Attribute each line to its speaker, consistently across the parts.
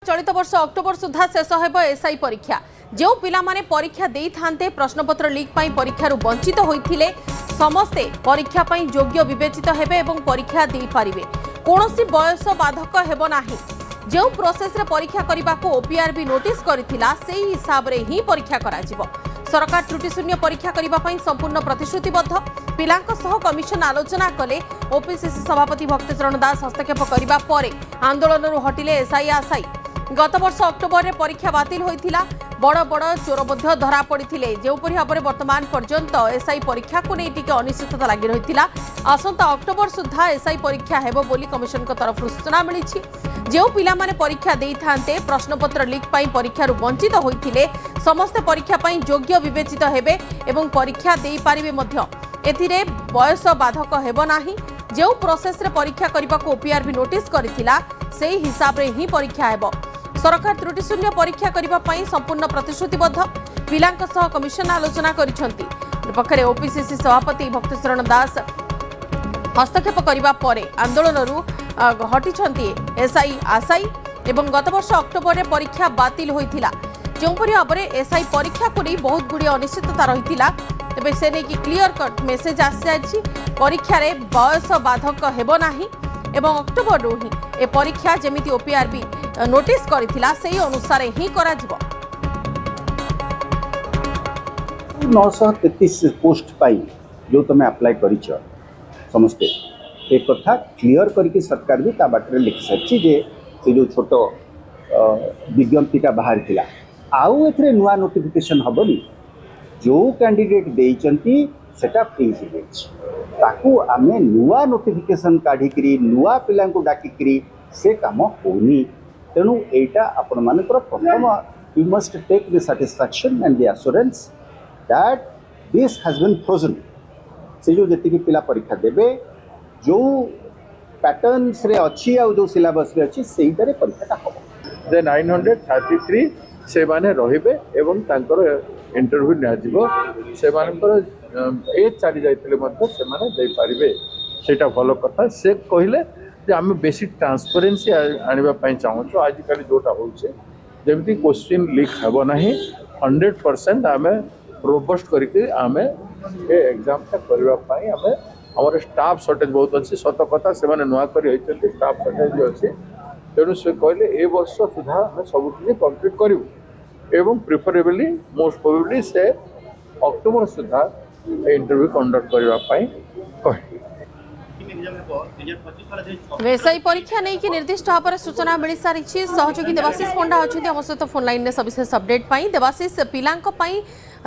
Speaker 1: चलित वर्ष अक्टोबर सुधा शेष होब एसआई परीक्षा। जो पिला माने परीक्षा देई थांते प्रश्नपत्र लीक पाई परीक्षारु वंचित होइथिले समस्ते परीक्षा पाई योग्य विवेचित हेबे एवं परीक्षा देई पारिबे। कोनोसी बयस बाधक हेबो नाही। जो प्रोसेस रे परीक्षा करबा को ओपीआरबी नोटिस करथिला सेही हिसाब रे ही परीक्षा करा जिवो। सरकार त्रुटि शून्य परीक्षा करबा पाई संपूर्ण प्रतिश्रुतिबद्ध। पिलांक सह कमिशन आलोचना कले ओपीसीसी सभापति भक्तचरण दास हस्तक्षेप करबा परे आंदोलन हटिले एसआई आशाई। गत वर्ष अक्टोबर रे परीक्षा बातिल होइथिला। बड़ बड़ चोर मध्य धरा पड़िथिले। जेउपरि भाबरे वर्तमान पर्यंत एसआई परीक्षा को नै टिके अनिश्चितता लागि रहिथिला। आसंता अक्टोबर सुधा एसआई परीक्षा हेबो बोली कमिशन को तरफ सूचना मिलिछि। जो पिला माने परीक्षा देई थांते प्रश्नपत्र लीक पाई परीक्षारु वंचित होइथिले समस्त परीक्षा पाई योग्य विवेचित हेबे एवं परीक्षा देई पारिबे मध्य। एथिरे बयस बाधक हेबो नाही। जो प्रोसेस रे परीक्षा करबा को ओपीआरबी नोटिस करथिला सेही हिसाब रे ही परीक्षा हेबो। सरकार त्रुटि शून्य परीक्षा करबा पाई संपूर्ण प्रतिश्रुतिबद्ध। पिलांक सह कमिशन आलोचना करिसंती। पखरे ओपीसीसी सभापति भक्तचरण दास हस्तक्षेप करबा परे आंदोलनरु हटिछंती एसआई आशाई। एवं गत वर्ष अक्टोबर रे परीक्षा बातिल होइथिला। जोंपरि भाबरे एसआई परीक्षा को नै बहुत गुडी अनिश्चितता रहिथिला। तबे से नै कि क्लियर कट मेसेज आसी परीक्षा रे बयस बाधक हेबो नाही एवं अक्टोबर रु ही ए परीक्षा जेमिति ओपीआरबी नोटिस करथिला सेही अनुसार ही करा जिवो।
Speaker 2: 933 पोस्ट पाई जो तुम अप्लाई करिछ समस्ते एक कथा क्लियर करके सरकार भी ता बाटरे लिखि सच्ची जे से जो छोट विज्ञप्तिटा बाहर थिला आउ एथरे नुआ नोटिफिकेशन हबनी। जो कैंडिडेट देइचंती सेटा फ्रीज हेछ ताकू आमे नुआ नोटिफिकेशन काढिकरी नुआ पिला को डाकिकरी से काम होनी। तेणु एटा आपण मानकर प्रथम you must take the satisfaction and the assurance that this has been frozen. से जो जति पिला परीक्षा देबे जो पैटर्न्स रे अच्छी आ जो सिलेबस रे अच्छी सेइटारे परीक्षाटा हो
Speaker 3: जे 933 से माने रहिबे एवं तांकर इंटरव्यू नियाजिबो। से मानकर एज चली जाइतिले मध्य से माने दे पारिबे सेटा भलो कथा। से कहिले जे आमे बेसी ट्रांसपेरेंसी आनिबा पई चाहू छ। आज काली जोटा होउछे जेमति क्वेश्चन लीक हेबो नाही 100% आमे रोबस्ट करके आमे ए एग्जाम ता करबा पई आमे हमर स्टाफ शॉर्टेज बहुत अच्छी सत कथा से माने नुआ करी होइछन्ती स्टाफ शॉर्टेज अच्छी। तेणु से कहले ए वर्ष सुधा आमे सब किछि कंप्लीट करिवु एवं प्रिफरेबली मोस्ट प्रोबेबली से अक्टोबर सुधा इंटरव्यू कंडक्ट करबा पई कहि।
Speaker 1: एसआई परीक्षा नहीं कि निर्दिष्ट भाव में सूचना मिल सारी। सहयोगी देवाशीष पंडा अच्छे आम सहित फोन लाइन में सविशेष अपडेट पाई। देवाशीष पिलांक पाई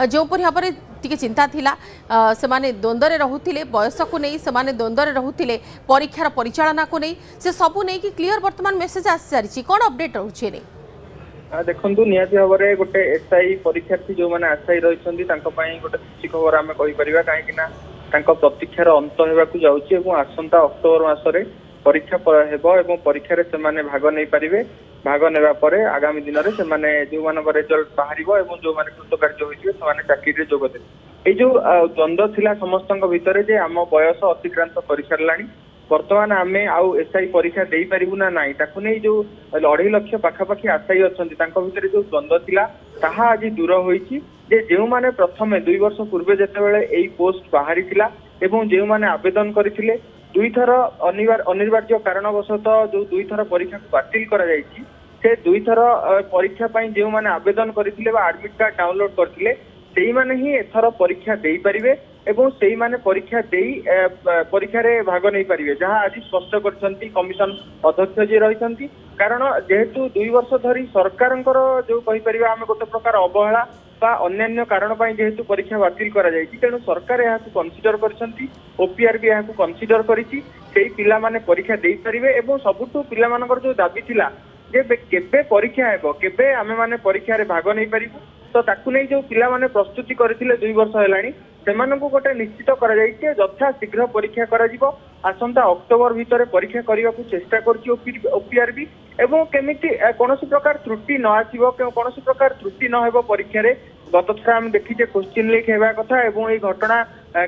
Speaker 1: जो भाव में टिके चिंता थिला से माने द्वंद्व रहूथिले बयस को नहीं से माने द्वंद्व रहूथिले परीक्षार परिचालना को नहीं से सबू नहीं कि क्लियर वर्तमान मेसेज आसी सारी। कौन अपडेट रहउछि नै
Speaker 4: देखु निहती भाव में गोटे एसआई परीक्षार्थी जो मैंने आशायी रही गोटे खुशी खबर आम कहीपर कहीं प्रतीक्षार अंत होगाकू जाऊँगी। आसंता अक्टोबर मसरे परीक्षा हेब परीक्षा से भाग नहीं पारे। भाग नेबा परे आगामी दिन में से जो मान रिजल्ट बाहर जो मैंने कृतकार्य होते से चाकरी जोग देते। ये जो द्वंद्व थिला समस्त भितर जे आम बयस अतिक्रांत कर सारा बर्तमान आम आउ एसआई परीक्षा दे पारू ना नाई ताकू नहीं जो 2.5 लाख पाखापाखि आशायी अच्छा भितर जो द्वंद्व थिला ताहा आज दूर होईची। जे जो माने प्रथमे 2 वर्ष पूर्वे जेतेबेले एई पोस्ट बाहरी थिला एवं जो माने आवेदन करथिले 2 थर अनिवार्य कारणवशतः जो 2 थर परीक्षा को बातिल करा जायछि से 2 थर परीक्षा पई जो माने आवेदन करथिले बा एडमिट कार्ड डाउनलोड करथिले सेही माने ही एथर परीक्षा देई परिबे एवं सेही माने परीक्षा देई परीक्षा रे भाग नहीं पारिबे जहां आज स्पष्ट करछंती कमिशन अध्यक्ष जे रहिसंती। कारण जेहेतु 2 वर्ष धरी सरकारंकर जो कहि परिबा हम गोटे प्रकार अवहेला बा अन्य कारण पाई जेहेतु परीक्षा बातिल करा जायछि तेणु सरकार यहां कंसीडर करछंती ओपीआरबी यहां कंसीडर करिछि सेही पिला माने परीक्षा देई परिबे एवं सबुठु पिला मानकर जो दाबी थिला जे केबे परीक्षा हेबो केबे आमे माने परीक्षा रे भाग नहीं पारिबु तो ताकू नहीं जो पिला माने प्रस्तुति करथिले 2 वर्ष हेलानी सेमानकु गोटे निश्चित करा जायछि यथा शीघ्र परीक्षा करा जिवो। आसंता अक्टोबर भितर परीक्षा करने को चेष्टा करछि ओपीआरबी एवं केमिति कोनोसी प्रकार त्रुटि न आसीबो कोनोसी प्रकार त्रुटि न हेबो परीक्षा रे। गत थर आम देखीचे क्वेश्चन लीक हेबा कथा एवं ये घटना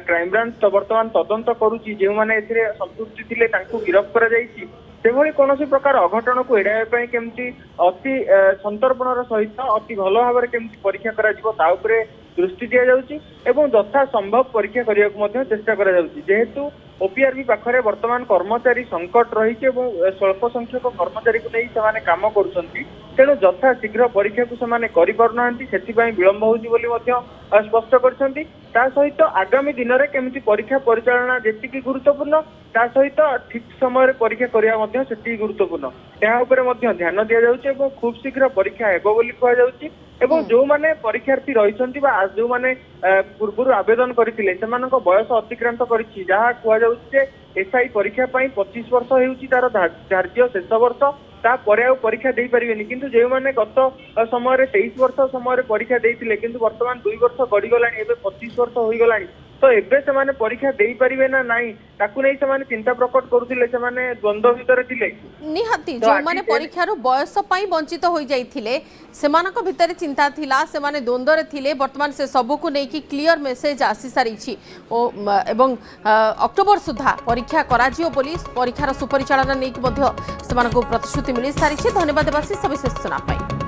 Speaker 4: क्राइम ब्रांच बर्तमान तदंत करुछि जो माने एथिरे संपृक्ति थिले तांकु गिरफ्त करा जायछि ସେଭଳି କୌଣସି ପ୍ରକାର ଅଘଟଣକୁ ଏଡାଇବା ପାଇଁ କେମିତି ଅତି ସନ୍ତର୍ପଣର ସହିତ ଅତି ଭଲ ଭାବରେ କେମିତି ପରୀକ୍ଷା କରାଯିବ ତା ଉପରେ ଦୃଷ୍ଟି ଦିଆଯାଉଛି ଏବଂ ଯଥା ସମ୍ଭବ ପରୀକ୍ଷା କରିବାକୁ ମଧ୍ୟ ଚେଷ୍ଟା କରାଯାଉଛି। ଯେହେତୁ ଓପିଆରବି ପାଖରେ ବର୍ତ୍ତମାନ କର୍ମଚାରୀ ସଂକଟ ରହିଛି ଏବଂ ସ୍ୱଳ୍ପ ସଂଖ୍ୟକ କର୍ମଚାରୀକୁ ନେଇ ସେମାନେ କାମ କରୁଛନ୍ତି, ତେଣୁ ଯଥା ଶୀଘ୍ର ପରୀକ୍ଷାକୁ ସେମାନେ କରିପାରୁନାହାନ୍ତି, ସେଥିପାଇଁ ବିଳମ୍ବ ହେଉଛି ବୋଲି ମଧ୍ୟ ସ୍ପଷ୍ଟ କରିଛନ୍ତି। ତା ସହିତ ଆଗାମୀ ଦିନରେ କେମିତି ପରୀକ୍ଷା ପରିଚାଳନା ଯେତିକି ଗୁରୁତ୍ୱପୂର୍ଣ୍ଣ ତା ସହିତ ଠିକ ସମୟରେ ପରୀକ୍ଷା କରିବା ମଧ୍ୟ ସେତିକି ଗୁରୁତ୍ୱପୂର୍ଣ୍ଣ, ଏହା ଉପରେ ମଧ୍ୟ ଧ୍ୟାନ ଦିଆଯାଉଛି ଏବଂ ଖୁବ୍ ଶୀଘ୍ର ପରୀକ୍ଷା ହେବ ବୋଲି କୁହାଯାଉଛି। ଏବଂ ଯୋଉମାନେ ପରୀକ୍ଷାର୍ଥୀ ରହିଛନ୍ତି ବା ଯୋଉମାନେ ପୂର୍ବରୁ ଆବେଦନ କରିଥିଲେ ସେମାନଙ୍କ ବୟସ ଅତିକ୍ରାନ୍ତ କରିଛି, ଯାହା କୁହାଯାଉଛି ଯେ ଏସ୍ଆଇ ପରୀକ୍ଷା ପାଇଁ 25 ବର୍ଷ ହେଉଛି ତାର ଧାର୍ଯ୍ୟ ଶେଷ ବର୍ଷ, ତାପରେ ଆଉ ପରୀକ୍ଷା ଦେଇପାରିବେନି। କିନ୍ତୁ ଯେଉଁମାନେ ଗତ ସମୟରେ 23 ବର୍ଷ ସମୟରେ ପରୀକ୍ଷା ଦେଇଥିଲେ କିନ୍ତୁ ବର୍ତ୍ତମାନ 2 ବର୍ଷ ଗଡ଼ିଗଲାଣି, ଏବେ 25 ବର୍ଷ ହୋଇଗଲାଣି, ତ ଏବେ ସେମାନେ ପରୀକ୍ଷା ଦେଇପାରିବେ ନା ନାହିଁ ତାକୁ ନେଇ ସେମାନେ ଚିନ୍ତା ପ୍ରକଟ କରୁଥିଲେ, ସେମାନେ ଦ୍ୱନ୍ଦ୍ୱ ଭିତରେ ଥିଲେ।
Speaker 1: ନିହାତି ଯୋଉମାନେ ପରୀକ୍ଷାରୁ ବୟସ ପାଇଁ ବଞ୍ଚିତ ହୋଇ ଯାଇଥିଲେ ସେମାନଙ୍କ ଭିତରେ ଚିନ୍ତା ଥିଲା, ସେମାନେ ଦ୍ୱନ୍ଦ୍ୱରେ ଥିଲେ। ବର୍ତ୍ତମାନ ସେ ସବୁକୁ ନେଇକି କ୍ଲିୟର मेसेज आसी सारिछि ଏବଂ ଅକ୍ଟୋବର ସୁଦ୍ଧା ପରୀକ୍ଷା କରାଯିବ ବୋଲି ପରୀକ୍ଷାର ସୁପରିଚାଳନା ନେଇକି ମଧ୍ୟ ସେମାନଙ୍କୁ ପ୍ରତିଶ୍ରୁତି ମିଳି ସାରିଛି। ଧନ୍ୟବାଦ ଦେବାଶିଷ ସବିଶେଷ ସୂଚନା ପାଇଁ।